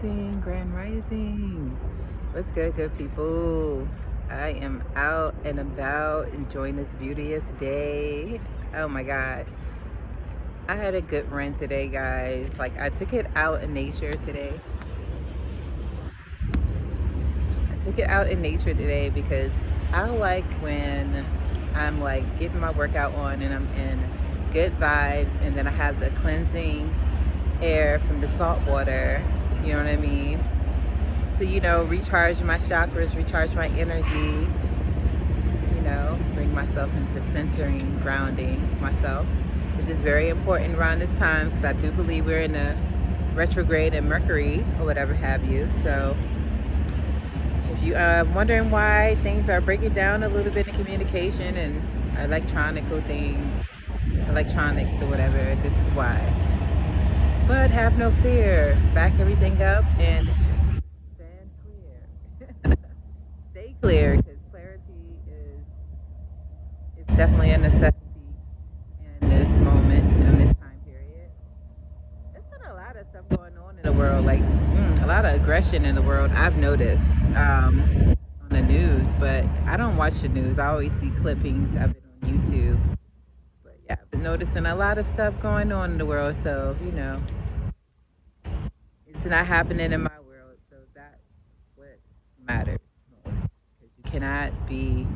rising, grand rising. What's good, good people? I am out and about enjoying this beauteous day. Oh my God. I had a good run today, guys. Like, I took it out in nature today. I took it out in nature today because I like when I'm like getting my workout on and I'm in good vibes, and then I have the cleansing air from the salt water. You know what I mean? To, recharge my chakras, recharge my energy, bring myself into centering, grounding myself, which is very important around this time because I do believe we're in a retrograde in Mercury or whatever have you. So if you are wondering why things are breaking down a little bit in communication and electronical things, electronics or whatever, this is why. But have no fear. Back everything up and stand clear. Stay clear, because clarity is definitely a necessity in this moment, in this time period. There's been a lot of stuff going on in the world, like a lot of aggression in the world. I've noticed on the news, but I don't watch the news. I always see clippings of it on YouTube. But yeah, I've been noticing a lot of stuff going on in the world. So it's not happening in my world. So that's what matters most. Because you cannot be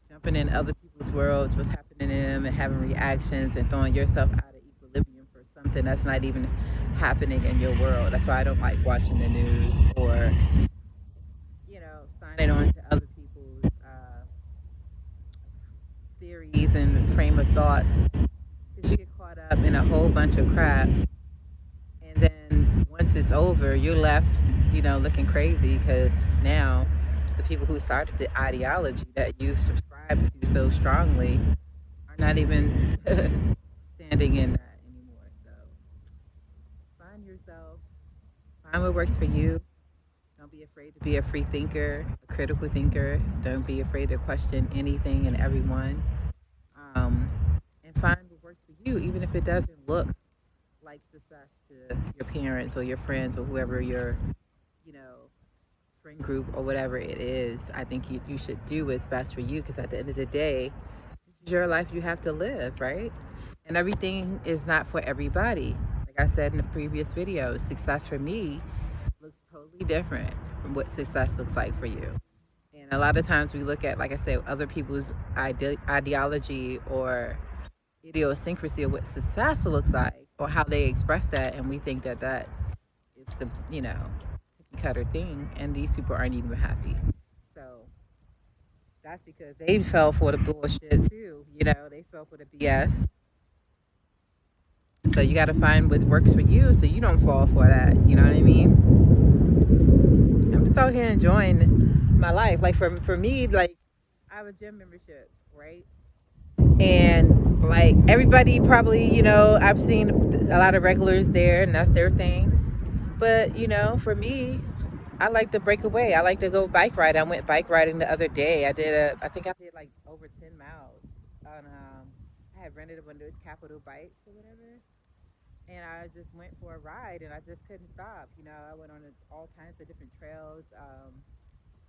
jumping in other people's worlds, what's happening in them, and having reactions and throwing yourself out of equilibrium for something that's not even happening in your world. That's why I don't like watching the news or, signing on to other people's theories and frame of thoughts. Because you get caught up in a whole bunch of crap, and then once it's over, you're left, looking crazy because now the people who started the ideology that you subscribe to so strongly are not even standing in that anymore. So find yourself, find what works for you. Don't be afraid to be a free thinker, a critical thinker. Don't be afraid to question anything and everyone. Um, and find what works for you, even if it doesn't look like success to your parents or your friends or whoever your, you know, friend group or whatever it is. I think you should do what's best for you, because at the end of the day, this is your life you have to live, right? And everything is not for everybody. Like I said in the previous video, success for me looks totally different from what success looks like for you. And a lot of times we look at, like I said, other people's ideology or idiosyncrasy of what success looks like or how they express that, and we think that that is the, cookie cutter thing, and these people aren't even happy. So that's because they fell for the bullshit too. They fell for the BS. So you got to find what works for you so you don't fall for that. You know what I mean? I'm just out here enjoying my life. Like for me, like I have a gym membership, right? And like everybody probably, I've seen a lot of regulars there, and that's their thing. But for me, I like to break away. I like to go bike ride. I went bike riding the other day. I think I did like over 10 miles. On I had rented one of those Capital bikes or whatever, and I just went for a ride, and I just couldn't stop. I went on all kinds of different trails,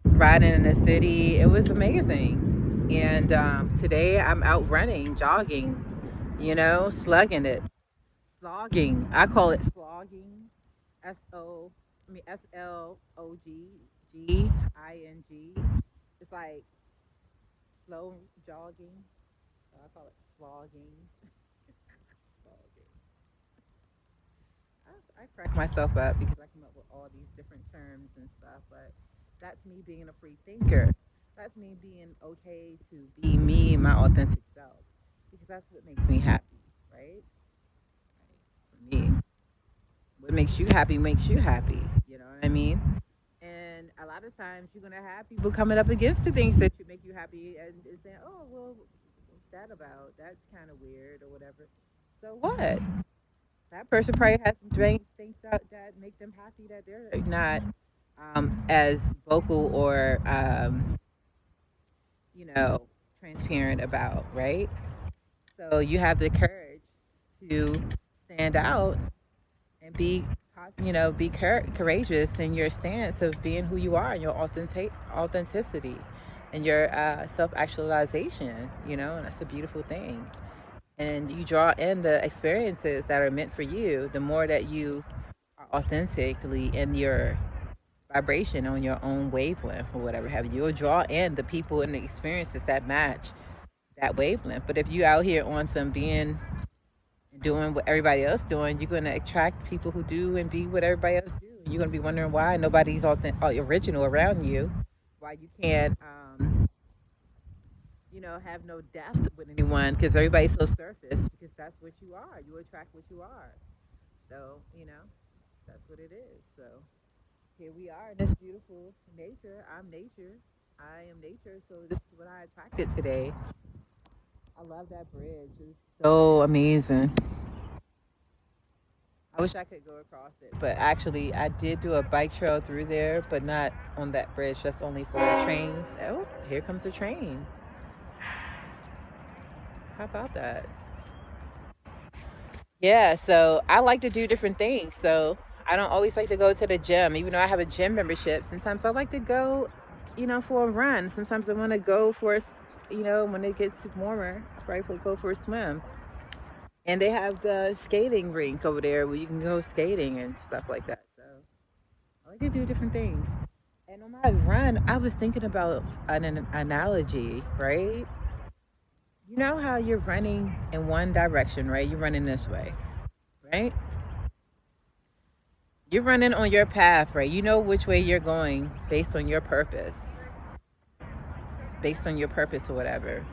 riding in the city. It was amazing. And today I'm out running, jogging, slugging it, slogging. I call it slogging. SLOGGING. It's like slow jogging. So I call it slogging. Slogging. I crack myself up because I come up with all these different terms and stuff, but that's me being a free thinker. That's me being okay to be me, my authentic self, because that's what makes me happy, right? Like, for me, what makes you happy makes you happy. You know what I mean? And a lot of times you're gonna have people coming up against the things that make you happy and saying, "Oh, well, what's that about? That's kind of weird or whatever." So what? That person probably has some things that make them happy that they're not as vocal or you know transparent about, right? So you have the courage to stand out and be be courageous in your stance of being who you are and your authenticity and your self-actualization, and that's a beautiful thing. And you draw in the experiences that are meant for you. The more that you are authentically in your vibration on your own wavelength or whatever have you, you'll draw in the people and the experiences that match that wavelength. But if you out here on some being doing what everybody else doing, you're gonna attract people who do and be what everybody else do. You're gonna be wondering why nobody's original around you, why you can't, have no depth with anyone because everybody's so surface. Because that's what you are. You attract what you are. So that's what it is. So here we are in this beautiful nature. I'm nature. I am nature. So this is what I attracted today. I love that bridge. It's so amazing. I wish I could go across it, but actually, I did do a bike trail through there, but not on that bridge. That's only for trains. Oh, here comes the train. How about that? Yeah, so I like to do different things. So I don't always like to go to the gym, even though I have a gym membership. Sometimes I like to go, for a run. Sometimes I want to go for, when it gets warmer, right, go for a swim. And they have the skating rink over there where you can go skating and stuff like that. So I like to do different things. And on my run, I was thinking about an analogy, right? You know how you're running in one direction, right? You're running this way, right? You're running on your path, right? You know which way you're going based on your purpose or whatever.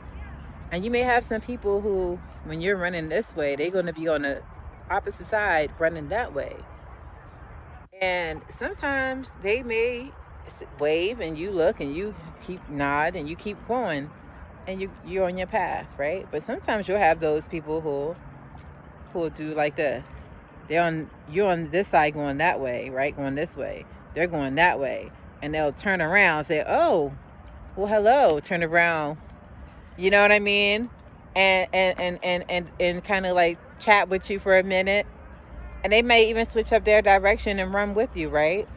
And you may have some people who, when you're running this way, they're going to be on the opposite side running that way. And sometimes they may wave and you look and you keep nod and you keep going and you're on your path, right? But sometimes you'll have those people who'll do like this. You're on this side going that way, right? Going this way. They're going that way. And they'll turn around and say, "Oh, well hello," turn around. You know what I mean? And kind of like chat with you for a minute. And they may even switch up their direction and run with you, right?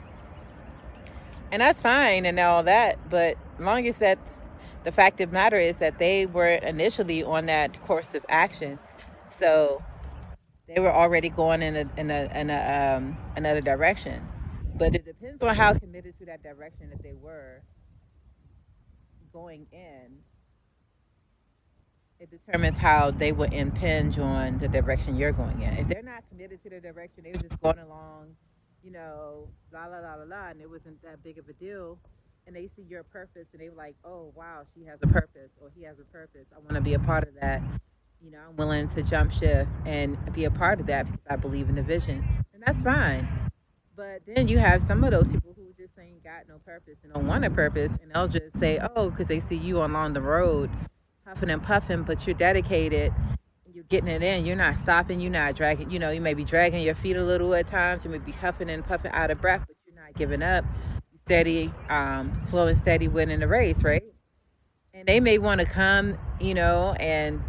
And that's fine and all that, but long as that the fact of the matter is that they were initially on that course of action, so they were already going in another direction. But it depends on how committed to that direction that they were going in. It determines how they will impinge on the direction you're going in. If they're not committed to the direction, they were just going along, la la la la la, and it wasn't that big of a deal. And they see your purpose, and they were like, "Oh wow, she has a purpose, or he has a purpose. I want to be a part of that. I'm willing to jump ship and be a part of that because I believe in the vision." And that's fine. But then you have some of those people who just ain't got no purpose and don't want a purpose, and they'll just say, "Oh," because they see you along the road, huffing and puffing, but you're dedicated. You're getting it in. You're not stopping. You're not dragging. You may be dragging your feet a little at times. You may be huffing and puffing out of breath, but you're not giving up. You're steady, slow and steady winning the race, right? And they may want to come, and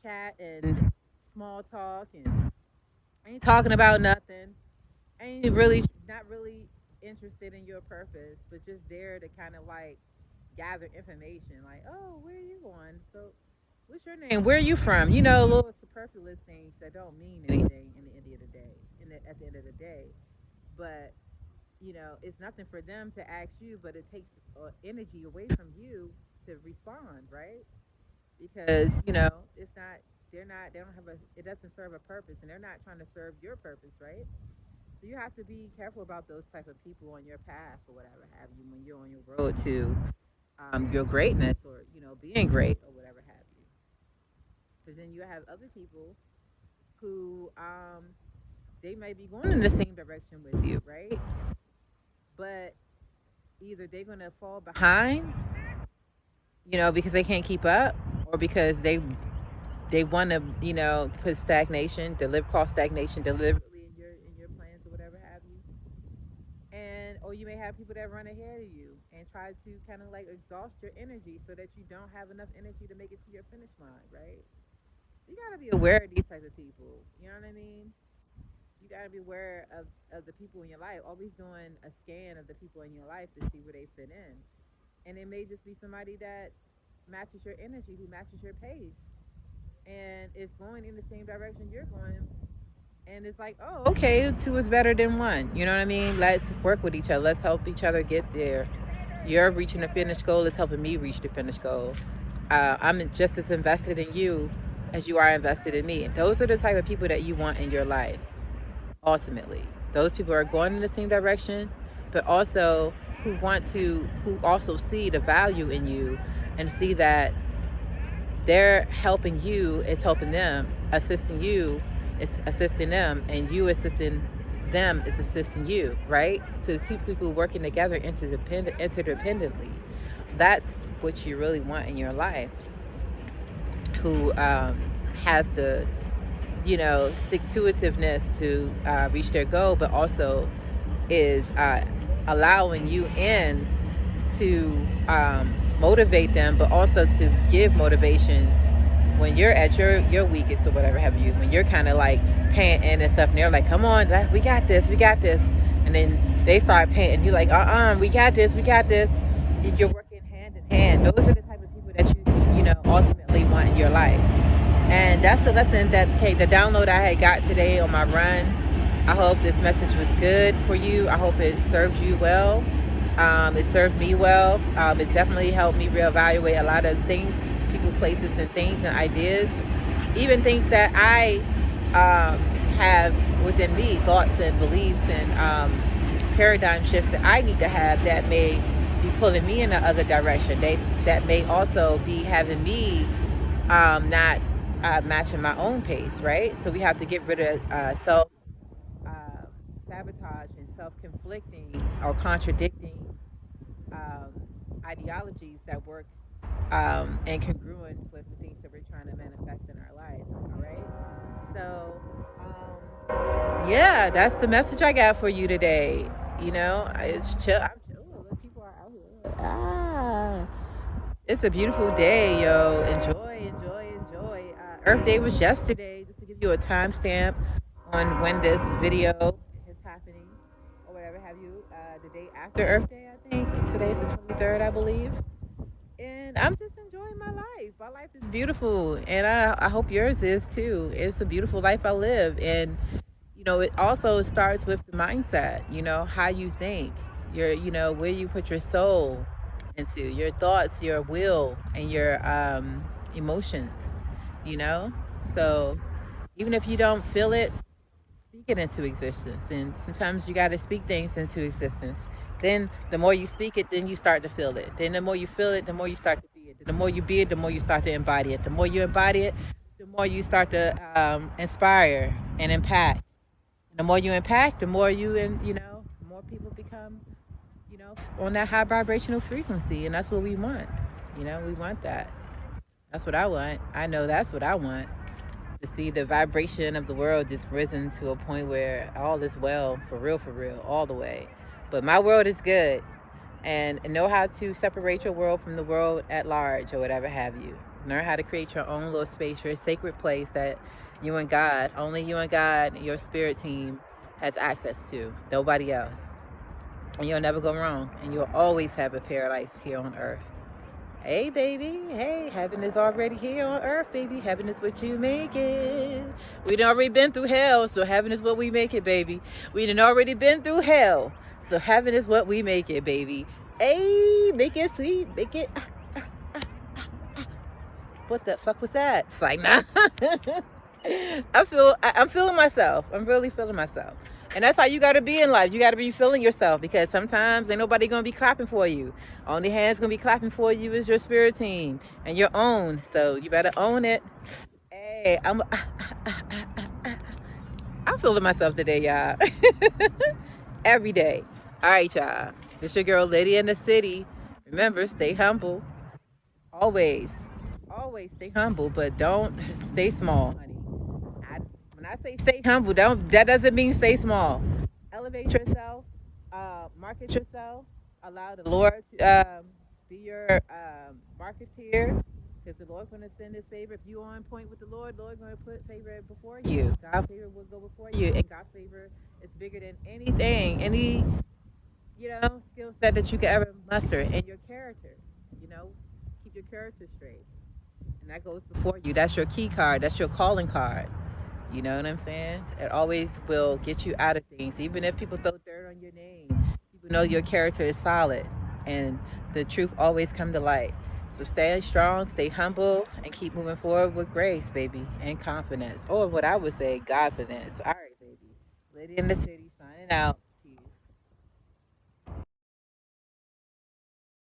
chat and small talk and ain't talking about nothing. Ain't really not really interested in your purpose, but just there to kind of like gather information. Like, oh, where are you going? So, what's your name? Where are you from? Little superfluous things that don't mean anything in the end of the day. At the end of the day, but it's nothing for them to ask you, but it takes energy away from you to respond, right? Because it's not. They're not. They don't have a. It doesn't serve a purpose, and they're not trying to serve your purpose, right? So you have to be careful about those type of people on your path or whatever have you when you're on your road to your greatness or being great or whatever have you. Because then you have other people who they may be going in the same direction with you, right? But either they're gonna fall behind, because they can't keep up, or because they want to, put stagnation, cause stagnation deliberately in your plans or whatever have you. And or you may have people that run ahead of you and try to kind of like exhaust your energy so that you don't have enough energy to make it to your finish line, right? You gotta be aware of these types of people. You know what I mean? You got to be aware of the people in your life. Always doing a scan of the people in your life to see where they fit in. And it may just be somebody that matches your energy, who matches your pace, and is going in the same direction you're going. And it's like, oh, okay, two is better than one. You know what I mean? Let's work with each other. Let's help each other get there. You're reaching the finish goal. It's helping me reach the finish goal. I'm just as invested in you as you are invested in me. Those are the type of people that you want in your life, ultimately. Those people are going in the same direction, but also who also see the value in you and see that they're helping you, it's helping them, assisting you, it's assisting them, and you assisting them is assisting you, right? So two people working together interdependently. That's what you really want in your life. Who has the, stick to itiveness to reach their goal, but also is allowing you in to motivate them, but also to give motivation when you're at your weakest or whatever have you, when you're kind of like panting and stuff, and they're like, come on, we got this, and then they start panting, you're like, we got this, you're working hand in hand. Those are the type of people that you ultimately want in your life. And that's the lesson the download I had got today on my run. I hope this message was good for you. I hope it served you well. It served me well. It definitely helped me reevaluate a lot of things, people, places, and things and ideas. Even things that I have within me, thoughts and beliefs and paradigm shifts that I need to have that may be pulling me in the other direction. That may also be having me not matching my own pace, right? So we have to get rid of self sabotage and self-conflicting or contradicting ideologies that work incongruent with the things that we're trying to manifest in our lives. All right. So, yeah, that's the message I got for you today. It's chill. I'm chill. Look, people are out here. It's a beautiful day, yo. Enjoy, enjoy, enjoy. Earth Day was yesterday, just to give you a timestamp on when this video is happening or whatever have you. The day after Earth Day, I think. Today's the 23rd, I believe. And I'm just enjoying my life. My life is beautiful, and I hope yours is too. It's a beautiful life I live, and it also starts with the mindset. How you think, where you put your soul into, your thoughts, your will, and your emotions. You know, so even if you don't feel it, speak it into existence. And sometimes you got to speak things into existence. Then the more you speak it, then you start to feel it. Then the more you feel it, the more you start to be it. The more you be it, the more you start to embody it. The more you embody it, the more you start to inspire and impact. And the more you impact, the more the more people become, on that high vibrational frequency. And that's what we want. We want that. That's what I want. I know that's what I want. To see the vibration of the world just risen to a point where all is well, for real, all the way. But my world is good, and know how to separate your world from the world at large, or whatever have you. Learn how to create your own little space, your sacred place that you and God, only you and God, and your spirit team has access to. Nobody else. And you'll never go wrong, and you'll always have a paradise here on earth. Hey, baby. Hey, heaven is already here on earth, baby. Heaven is what you make it. We done already been through hell, so heaven is what we make it, baby. We done already been through hell, so heaven is what we make it, baby. Hey, make it sweet. Make it. What the fuck was that? It's like, nah. I'm feeling myself. I'm really feeling myself. And that's how you got to be in life. You got to be feeling yourself, because sometimes ain't nobody going to be clapping for you. Only hands going to be clapping for you is your spirit team and your own. So you better own it. Hey, I'm feeling myself today, y'all. Every day. All right, y'all. This your girl, Lady in the City. Remember, stay humble. Always. Always stay humble, but don't stay small, honey. When I say stay humble, that doesn't mean stay small. Elevate yourself, market yourself, allow the Lord to be your marketeer, Because the Lord's going to send His favor. If you're on point with the Lord's going to put favor before you. God's favor will go before you, and God's favor is bigger than anything, any skill set that you could ever muster. And your character, keep your character straight, and that goes before you. That's your key card. That's your calling card. You know what I'm saying? It always will get you out of things, even if people throw dirt on your name. People know your character is solid, and the truth always come to light. So stay strong, stay humble, and keep moving forward with grace, baby, and confidence. Or what I would say, Godfidence. All right, baby. Lady in the City, signing out.